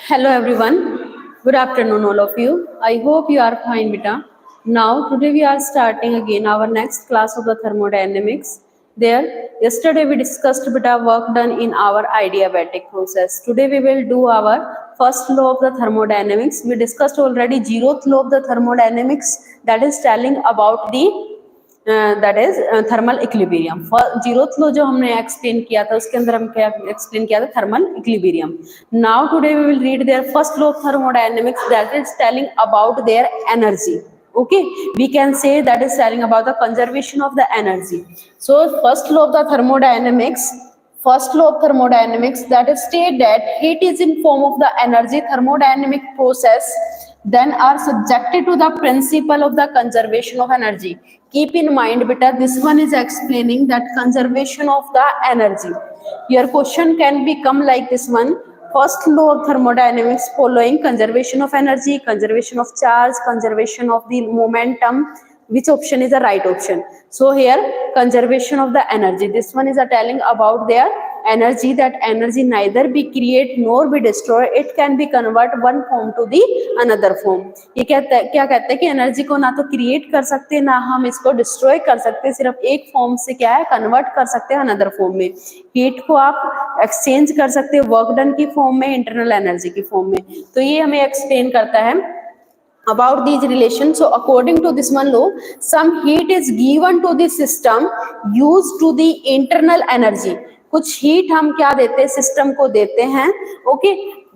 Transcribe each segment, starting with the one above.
Hello everyone. Good afternoon all of you. I hope you are fine beta. Now today we are starting again our next class of the thermodynamics. There yesterday we discussed beta work done in our adiabatic process. Today we will do our first law of the thermodynamics. We discussed already zeroth law of the thermodynamics, that is telling about the that is thermal equilibrium. Zeroth law जो हमने explain किया था उसके अंदर हम क्या explain किया था, thermal equilibrium. Now today we will read their first law of thermodynamics, that is telling about their energy. Okay, we can say that is telling about the conservation of the energy. So first law of the thermodynamics, that is state that heat is in form of the energy thermodynamic process then are subjected to the principle of the conservation of energy. Keep in mind beta, this one is explaining that conservation of the energy. Your question can become like this one: first law of thermodynamics following conservation of energy, conservation of charge, conservation of the momentum. Which option is the right option? So here conservation of the energy, this one is telling about their energy, that energy neither be create nor be destroy, it can be convert one form to the another form. ये क्या कहते हैं कि energy को ना तो create कर सकते ना हम इसको डिस्ट्रॉय कर सकते, सिर्फ एक फॉर्म से क्या है कन्वर्ट कर सकते हैं अनदर फॉर्म में. हीट को आप एक्सचेंज कर सकते हैं वर्क डन की फॉर्म में, इंटरनल एनर्जी की फॉर्म में. तो ये हमें एक्सप्लेन करता है about these relations. So according to this one law, some heat is given to the system used to the internal energy. कुछ हीट हम क्या देते हैं सिस्टम को देते हैं. ओके,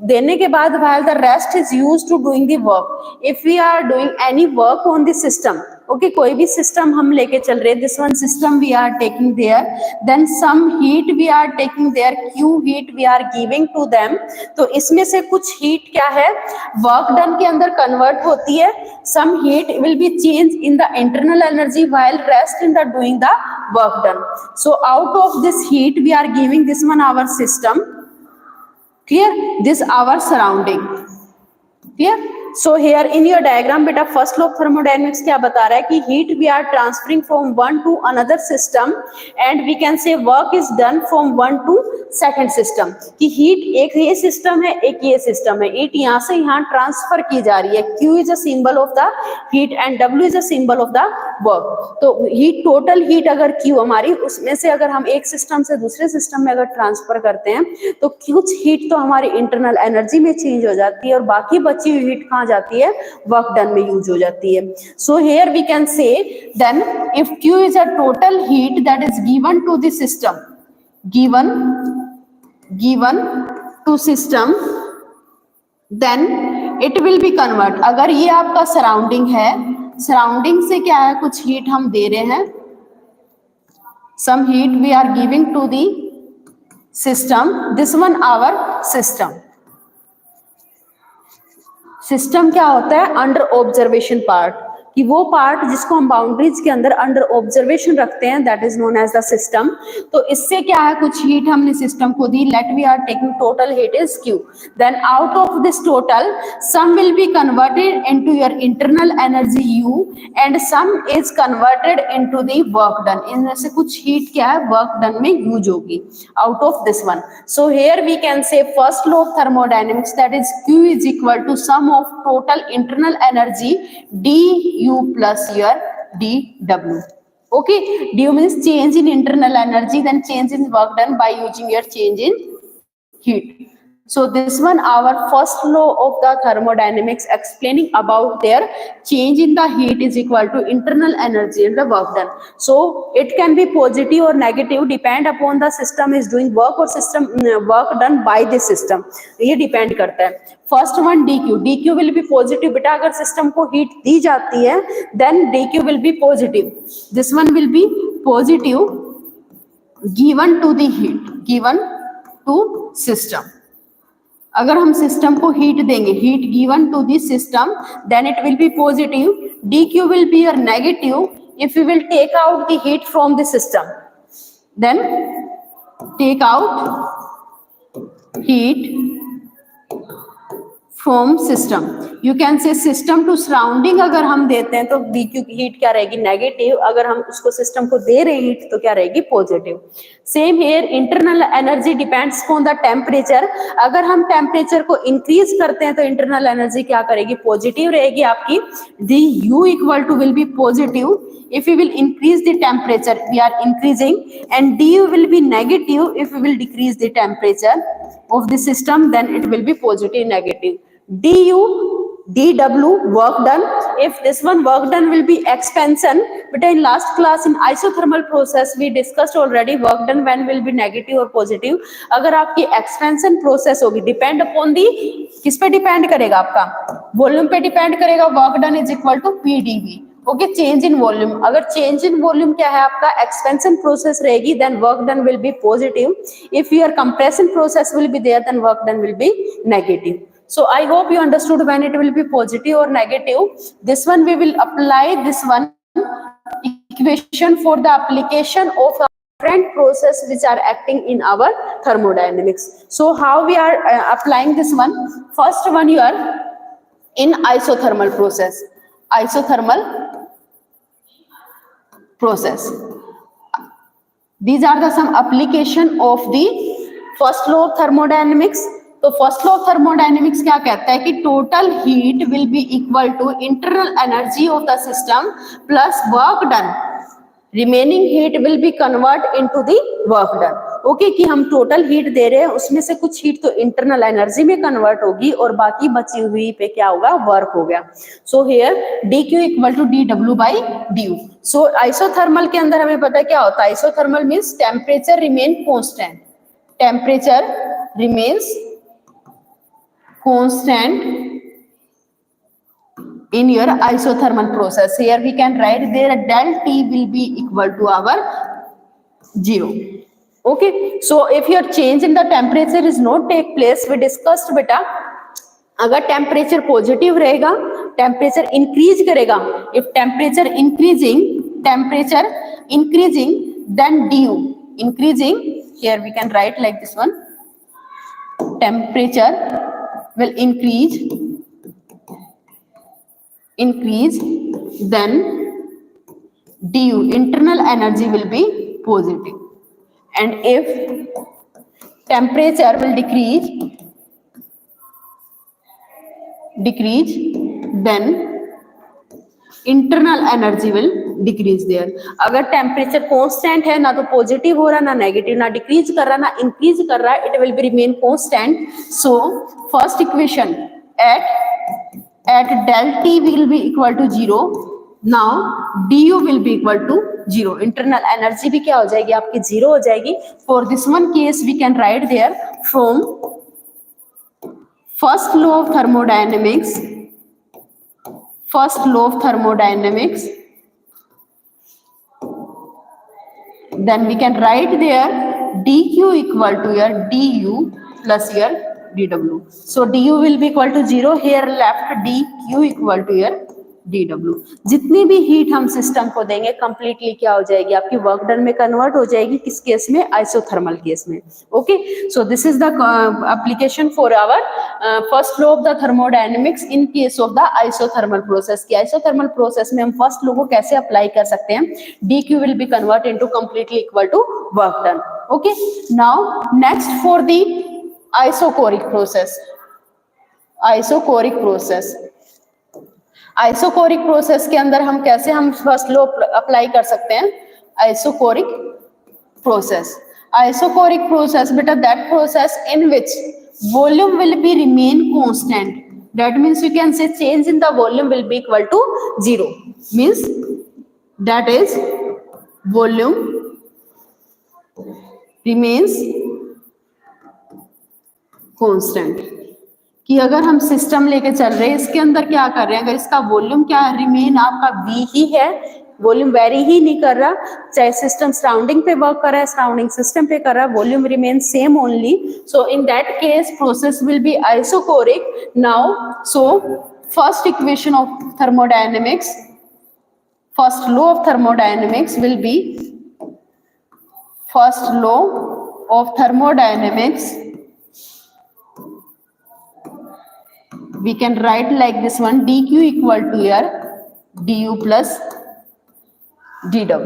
देने के बाद while the rest is used to doing the work. If we are doing any work on the system, okay, कोई भी सिस्टम हम लेके चल रहे हैं, this one system we are taking there, then some heat we are taking there, Q heat we are giving to them. तो इसमें से कुछ हीट क्या है वर्क डन के अंदर कन्वर्ट होती है. Some heat will be change in the internal energy while rest in the doing the work done. So out of this heat we are giving this one our system. Clear? This our surrounding. Clear? So here in your diagram beta, first law of thermodynamics क्या बता रहा है कि heat we are transferring from one to another system and we can say work is done from one to second system. कि heat एक ये system है एक ये system है, heat यहाँ से यहाँ transfer की जा रही है. Q is a symbol of the heat and W is a symbol of the work. तो heat total heat अगर Q हमारी, उसमें से अगर हम एक system से दूसरे system में अगर transfer करते हैं तो कुछ heat तो हमारी internal energy में change हो जाती है और बाकी बची हुई heat जाती है वर्क डन में यूज हो जाती है. So here we can say then if Q is a total heat that is given to the system, given to system, then it will be convert. अगर ये आपका सराउंडिंग है, सराउंडिंग से क्या है कुछ हीट हम दे रहे हैं, some heat we are giving to the system, this one our system. System क्या होता है अंडर ऑब्जर्वेशन पार्ट, कि वो पार्ट जिसको हम बाउंड्रीज के अंदर अंडर ऑब्जर्वेशन रखते हैं, that is known as the system. तो इससे क्या है कुछ हीट हमने सिस्टम को दी, let we are taking total heat is Q. Then out of this total some will be converted into your internal energy U and some is converted into the work done. इनमें से कुछ heat क्या है work done में use होगी out of this one. So here we can से first law of thermodynamics that is Q is equal to sum of total internal energy du plus your dw. Okay, du means change in internal energy, then change in work done by using your change in heat. So this one our first law of the thermodynamics explaining about their change in the heat is equal to internal energy and the work done. So it can be positive or negative depend upon the system is doing work or system work done by the system. ये depend करता है. First one dq will be positive बेटा, अगर system को heat दी जाती है then dq will be positive. This one will be positive given to the heat, given to system. अगर हम सिस्टम को हीट देंगे, heat given to this system, then it will be positive. dq will be your negative if you will take out the heat from the system. Then take out heat from system, you can say system to surrounding अगर हम देते हैं तो D Q की heat क्या रहेगी, negative, अगर हम उसको सिस्टम को दे रहे हीट तो क्या रहेगी, positive. Same here, internal energy depends on the temperature, अगर हम टेम्परेचर को इंक्रीज करते हैं तो इंटरनल एनर्जी क्या करेगी, पॉजिटिव रहेगी आपकी, D U equal to will be positive if we will increase the temperature, we are increasing, and du will be negative if we will decrease the temperature of the system, then it will be positive, negative. Du, dw, work done, if this one work done will be expansion, but in last class in isothermal process we discussed already work done when will be negative or positive, अगर आपकी expansion process होगी, depend upon the, किस पे depend करेगा, आपका volume पे depend करेगा, work done is equal to pdv, okay, change in volume, अगर चेंज इन वॉल्यूम क्या है आपका, एक्सपेंशन प्रोसेस रहेगी, then work done will be positive, if your compression process will be there then work done will be negative. So I hope you understood when it will be positive or negative. This one we will apply this one equation for the application of different process which are acting in our thermodynamics. So how we are applying this one? First one, you are in isothermal process. Isothermal process, these are the some application of the first law of thermodynamics. तो first law of thermodynamics क्या कहता है कि total heat will be equal to internal energy of the system plus work done, remaining heat will be convert into the work done, okay, कि हम total heat दे रहे हैं उसमें से कुछ हीट तो इंटरनल एनर्जी में कन्वर्ट होगी और बाकी बची हुई पे क्या होगा, वर्क हो गया. So here D Q equal to D W by D U. So isothermal के अंदर हमें पता है क्या होता है, isothermal means temperature remain constant, temperature remains constant in your isothermal process. Here we can write there del T will be equal to our 0. Okay, so if your change in the temperature is not take place, we discussed beta, अगर temperature positive रहेगा, temperature increase करेगा, if temperature increasing then du increasing, here we can write like this one, temperature will increase, then du internal energy will be positive, and if temperature will decrease, then internal energy will decrease there. अगर temperature constant है, ना तो positive हो रहा, ना negative, ना decrease कर रहा, ना इंक्रीज कर रहा, it will be remain constant. So first equation at del T will be equal to 0, now du will be equal to 0, internal energy भी क्या हो जाएगी आपकी, 0 हो जाएगी. For this one case we can write there from first law of thermodynamics, first law of thermodynamics, then we can write there dq equal to your du plus your dw. So du will be equal to 0, here left dq equal to your dw. जितनी भी heat हम system को देंगे completely क्या हो जाएगी आपकी, work done में कन्वर्ट हो जाएगी, किस केस में, आइसोथर्मल केस में. Okay, so this is the application for our first law of the thermodynamics in case of the isothermal process. की आइसोथर्मल प्रोसेस में हम फर्स्ट लॉ को कैसे अप्लाई कर सकते हैं, dq will be convert into completely equal to work done. Okay, now next for the isochoric process. Isochoric process, isochoric process के अंदर हम कैसे हम फर्स्ट लॉ अप्लाई कर सकते हैं, आइसोकोरिक प्रोसेस. आइसोकोरिक प्रोसेस बेटा that process in which volume will be remain constant, that means you can say change in the volume will be equal to 0, means that is volume remains constant. कि अगर हम system लेके चल रहे हैं, इसके अंदर क्या कर रहे हैं, अगर इसका वॉल्यूम क्या है, रिमेन आपका v ही है, वॉल्यूम वेरी ही नहीं कर रहा, चाहे सिस्टम सराउंडिंग पे वर्क कर रहा है, सराउंडिंग सिस्टम पे कर रहा है, volume remain same only. So in that case process will B isochoric. Now so first equation of thermodynamics, first law of thermodynamics will be, first law of thermodynamics we can write like this one, dq equal to your du plus dw.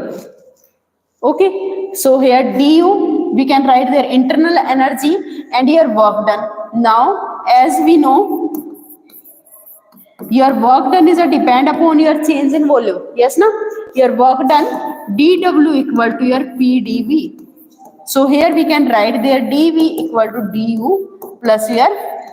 Okay, so here du we can write their internal energy and your work done. Now as we know, your work done is a depend upon your change in volume. Yes, na? Your work done dw equal to your pdv. So here we can write their dv equal to du plus your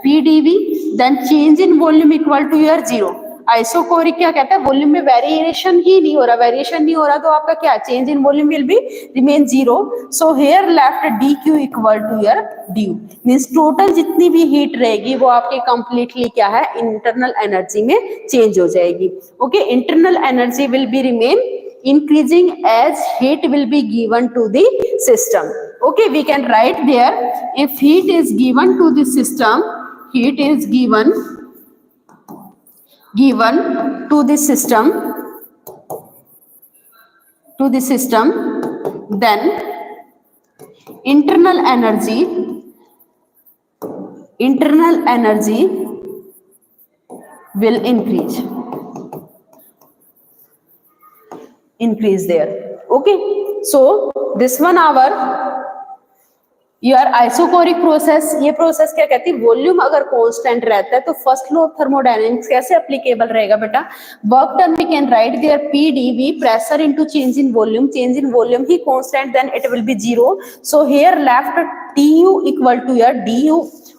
pdv. Then change in volume equal to your zero. Isochoric क्या कहता है, volume में variation ही नहीं हो रहा, variation नहीं हो रहा तो आपका क्या change in volume will be remain zero. So here left D Q equal to your D U, means total जितनी भी हीट रहेगी वो आपकी कंप्लीटली क्या है, इंटरनल एनर्जी में चेंज हो जाएगी. Okay, internal energy will be remain increasing as heat will be given to the system. Okay, we can write there, if heat is given to the system, heat is given to the system, then internal energy will increase there. Okay, so this one our your isochoric process. ये process क्या कहती है, volume अगर constant रहता है तो first law of thermodynamics कैसे applicable रहेगा बेटा, work done we can write there P D V, pressure into change in volume ही constant, then it will be zero. So here left T U equal to your D U.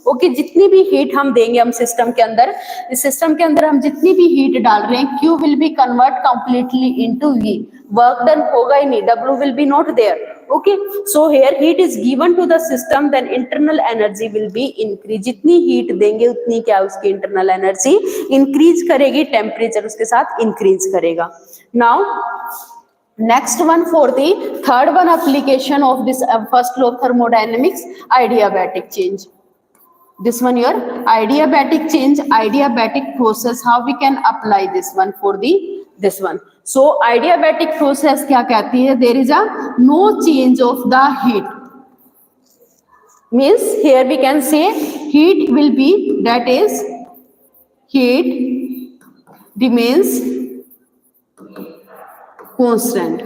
Okay, जितनी भी heat हम देंगे हम system के अंदर, इस सिस्टम के अंदर हम जितनी भी हीट डाल रहे हैं, Q will be convert completely into V. Work done होगा ही नहीं, W will be not there. Okay, so here heat is given to the system, then internal energy will be increase. जितनी हीट देंगे उतनी क्या उसकी इंटरनल एनर्जी इंक्रीज करेगी, temperature उसके साथ इंक्रीज करेगा. Now next one, for the third one application of this first law of thermodynamics, adiabatic change. This one your adiabatic change, adiabatic process, how we can apply this one for the this one. So adiabatic process क्या कहती है, there is a no change of the heat, means here we can say heat will be, that is heat remains constant.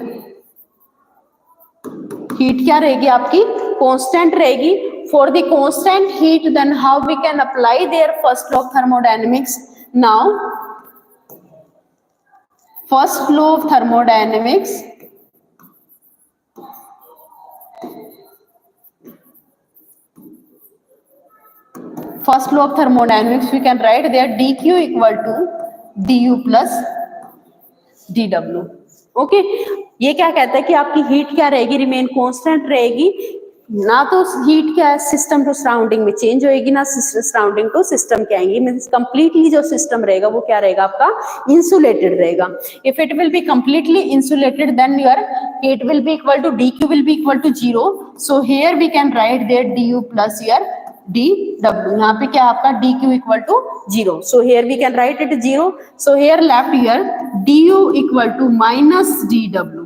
Heat क्या रहेगी आपकी, constant रहेगी. For the constant heat then how we can apply their first law of thermodynamics. Now first law of thermodynamics, first law of thermodynamics we can write there dq equal to du plus dw. Okay, ये क्या कहता है कि आपकी heat क्या रहेगी, remain constant रहेगी. ना तो हीट क्या है सिस्टम टू सराउंडिंग में चेंज होएगी, ना सराउंडिंग टू सिस्टम क्या आएंगी, मींस कंप्लीटली जो सिस्टम रहेगा वो क्या रहेगा आपका, इंसुलेटेड रहेगा. If it will be completely insulated then your heat will be equal to dq will be equal to zero. So here we can write there du plus your dw. यहाँ पे क्या आपका dq equal to zero. So here we can write it zero. So here left here du equal to minus dw.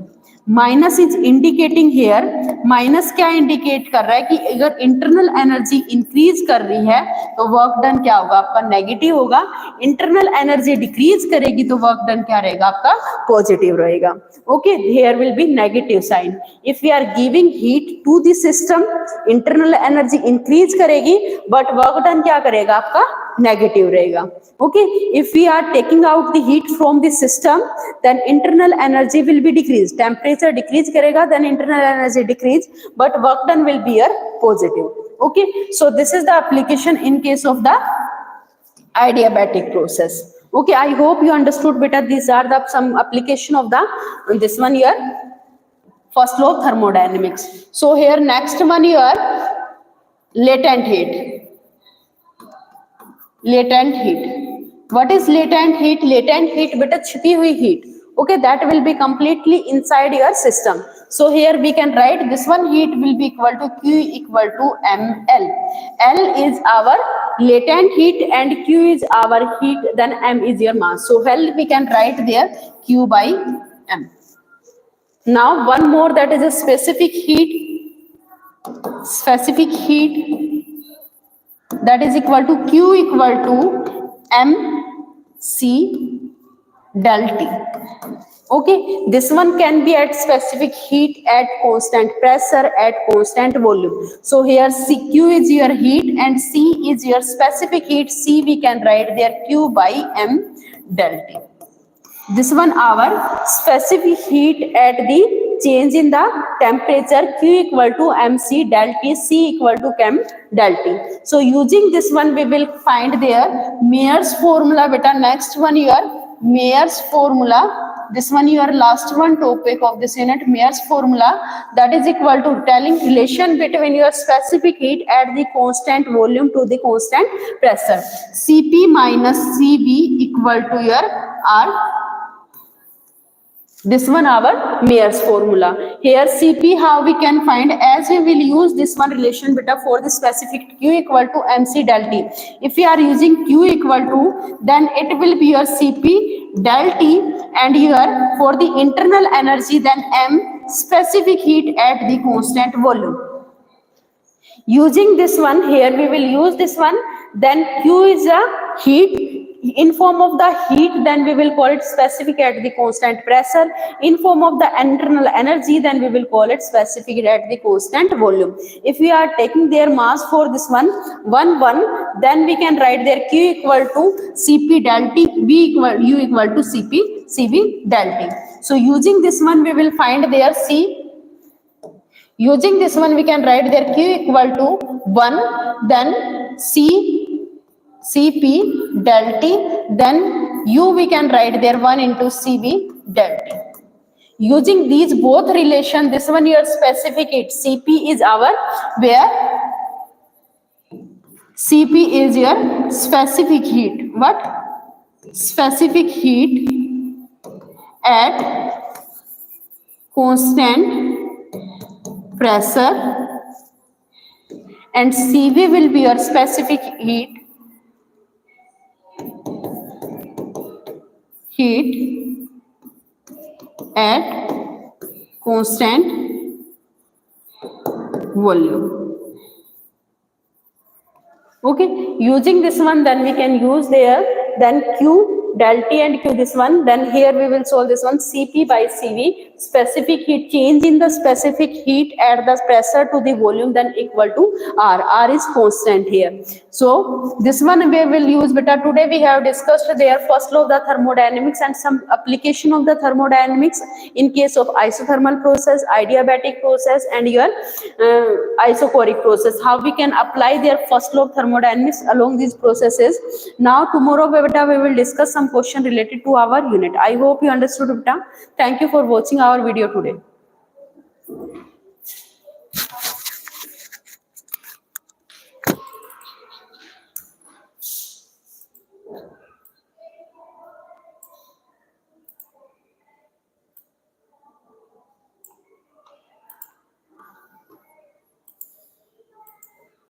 Minus is indicating here, minus क्या indicate कर रहा है कि अगर इंटरनल एनर्जी इंक्रीज कर रही है तो वर्क डन क्या होगा आपका, नेगेटिव होगा. इंटरनल एनर्जी डिक्रीज करेगी तो वर्क डन क्या रहेगा आपका, पॉजिटिव रहेगा. Okay, here will be negative sign. If we are giving heat to the system, internal energy increase करेगी बट वर्क डन क्या करेगा आपका, नेगेटिव रहेगा. Okay, if we are taking out the heat from the system then internal energy will be decrease, temperature decrease करेगा, then internal energy decrease but work done will be your positive. Okay, so this is the application in case of the adiabatic process. Okay, I hope you understood better. These are the some application of the this one here first law of thermodynamics. So here next one here latent heat. Latent heat. What is latent heat? Latent heat beta छिपी हुई heat. Okay, that will be completely inside your system. So here we can write this one, heat will be equal to Q equal to ml. L is our latent heat and Q is our heat, then m is your mass. So L we can write there Q by m. Now one more, that is a specific heat. Specific heat that is equal to Q equal to mc del T. Okay, this one can be at specific heat, at constant pressure, at constant volume. So here CQ is your heat and C is your specific heat. C we can write there Q by M del T. This one our specific heat at the change in the temperature, Q equal to mc del T, C equal to chem del T. So using this one we will find their Mayer's formula. Beta, next one your Mayer's formula. This one your last one topic of this unit, Mayer's formula, that is equal to telling relation between your specific heat at the constant volume to the constant pressure. Cp minus Cv equal to your R. This one our Mayer's formula. Here Cp how we can find, as we will use this one relation beta for the specific Q equal to mc del T. If we are using Q equal to, then it will be your Cp del T, and here for the internal energy then M specific heat at the constant volume. Using this one, here we will use this one, then Q is a heat. In form of the heat, then we will call it specific at the constant pressure. In form of the internal energy, then we will call it specific at the constant volume. If we are taking their mass for this one 1 1, then we can write their Q equal to Cp del T, U equal to Cv del T. So using this one we will find their C. Using this one we can write their Q equal to 1, then Cp del T, then U we can write there 1 into Cv del T. Using these both relation, this one your specific heat, Cp is our where? Cp is your specific heat. What? Specific heat at constant pressure, and Cv will be your specific heat at constant volume. Okay, using this one then we can use there then Q del T and Q this one, then here we will solve this one Cp by Cv, specific heat, change in the specific heat at the pressure to the volume, then equal to R. R is constant here. So this one we will use beta. Today we have discussed their first law of the thermodynamics and some application of the thermodynamics in case of isothermal process, adiabatic process, and your isochoric process. How we can apply their first law of thermodynamics along these processes. Now tomorrow beta we will discuss some question related to our unit. I hope you understood beta. Thank you for watching our video today.